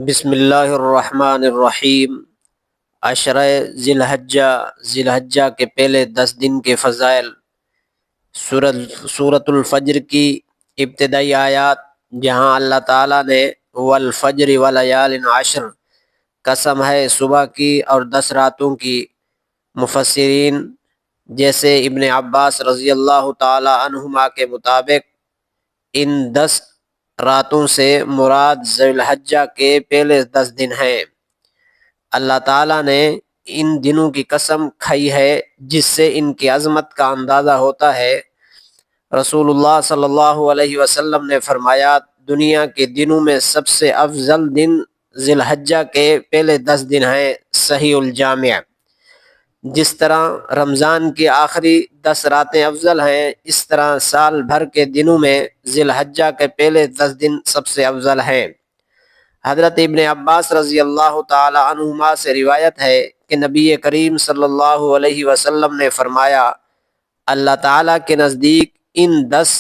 بسم اللہ الرحمن الرحیم۔ عشرہ ذی الحجہ کے پہلے 10 دن کے فضائل۔ سورۃ الفجر کی ابتدائی آیات، جہاں اللہ تعالیٰ نے والفجر ولیال عشر، قسم ہے صبح کی اور 10 راتوں کی۔ مفسرین جیسے ابن عباس رضی اللہ تعالی عنہما کے مطابق ان 10 راتوں سے مراد ذی الحجہ کے پہلے 10 دن ہیں۔ اللہ تعالیٰ نے ان دنوں کی قسم کھائی ہے جس سے ان کی عظمت کا اندازہ ہوتا ہے۔ رسول اللہ صلی اللہ علیہ وسلم نے فرمایا، دنیا کے دنوں میں سب سے افضل دن ذی الحجہ کے پہلے 10 دن ہیں۔ صحیح الجامع۔ جس طرح رمضان کی آخری 10 راتیں افضل ہیں، اس طرح سال بھر کے دنوں میں ذی الحجہ کے پہلے 10 دن سب سے افضل ہیں۔ حضرت ابن عباس رضی اللہ تعالی عنہما سے روایت ہے کہ نبی کریم صلی اللہ علیہ وسلم نے فرمایا، اللہ تعالیٰ کے نزدیک ان 10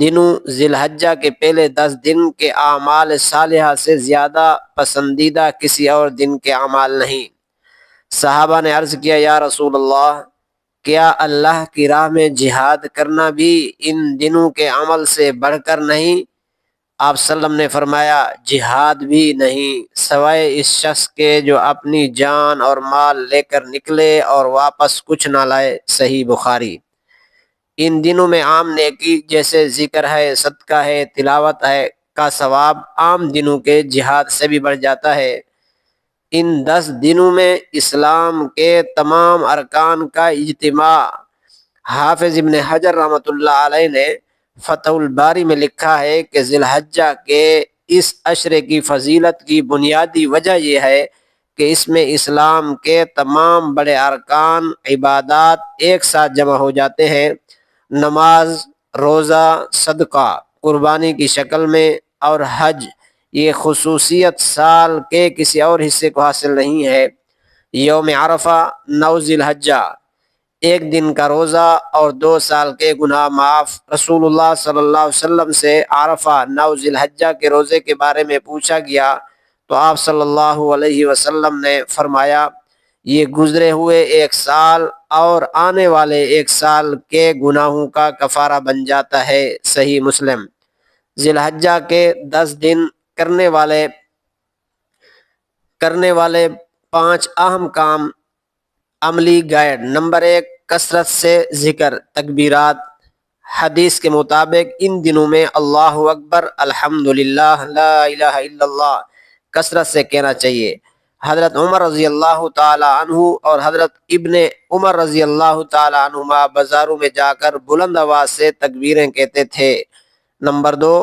دنوں ذی الحجہ کے پہلے 10 دن کے اعمال صالحہ سے زیادہ پسندیدہ کسی اور دن کے اعمال نہیں۔ صحابہ نے عرض کیا، یا رسول اللہ، کیا اللہ کی راہ میں جہاد کرنا بھی ان دنوں کے عمل سے بڑھ کر نہیں؟ آپ صلی اللہ علیہ وسلم نے فرمایا، جہاد بھی نہیں، سوائے اس شخص کے جو اپنی جان اور مال لے کر نکلے اور واپس کچھ نہ لائے۔ صحیح بخاری۔ ان دنوں میں عام نیکی جیسے ذکر ہے، صدقہ ہے، تلاوت ہے کا ثواب عام دنوں کے جہاد سے بھی بڑھ جاتا ہے۔ ان 10 دنوں میں اسلام کے تمام ارکان کا اجتماع۔ حافظ ابن حجر رحمۃ اللہ علیہ نے فتح الباری میں لکھا ہے کہ ذی الحجہ کے اس عشرے کی فضیلت کی بنیادی وجہ یہ ہے کہ اس میں اسلام کے تمام بڑے ارکان، عبادات ایک ساتھ جمع ہو جاتے ہیں۔ نماز، روزہ، صدقہ، قربانی کی شکل میں اور حج، یہ خصوصیت سال کے کسی اور حصے کو حاصل نہیں ہے۔ یوم عرفہ 9 ذی الحجہ، 1 دن کا روزہ اور 2 سال کے گناہ معاف۔ رسول اللہ صلی اللہ علیہ وسلم سے عرفہ 9 ذی الحجہ کے روزے کے بارے میں پوچھا گیا تو آپ صلی اللہ علیہ وسلم نے فرمایا، یہ گزرے ہوئے 1 سال اور آنے والے 1 سال کے گناہوں کا کفارہ بن جاتا ہے۔ صحیح مسلم۔ ذی الحجہ کے 10 دن کرنے والے 5 اہم کام۔ عملی گائیڈ۔ نمبر 1، کثرت سے ذکر، تکبیرات۔ حدیث کے مطابق ان دنوں میں اللہ اکبر، الحمدللہ، لا الہ الا اللہ کثرت سے کہنا چاہیے۔ حضرت عمر رضی اللہ تعالی عنہ اور حضرت ابن عمر رضی اللہ تعالی عنہما بازاروں میں جا کر بلند آواز سے تکبیریں کہتے تھے۔ نمبر 2،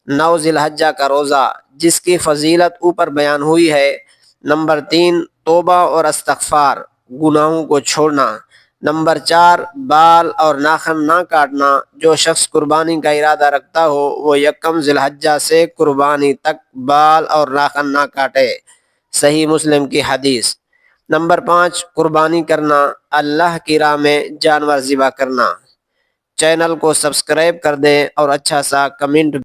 9 ذی الحجہ کا روزہ، جس کی فضیلت اوپر بیان ہوئی ہے۔ نمبر 3، توبہ اور استغفار، گناہوں کو چھوڑنا۔ نمبر 4، بال اور ناخن نہ کاٹنا۔ جو شخص قربانی کا ارادہ رکھتا ہو وہ 1 ذی الحجہ سے قربانی تک بال اور ناخن نہ کاٹے۔ صحیح مسلم کی حدیث۔ نمبر 5، قربانی کرنا، اللہ کی راہ میں جانور ذبح کرنا۔ چینل کو سبسکرائب کر دیں اور اچھا سا کمنٹ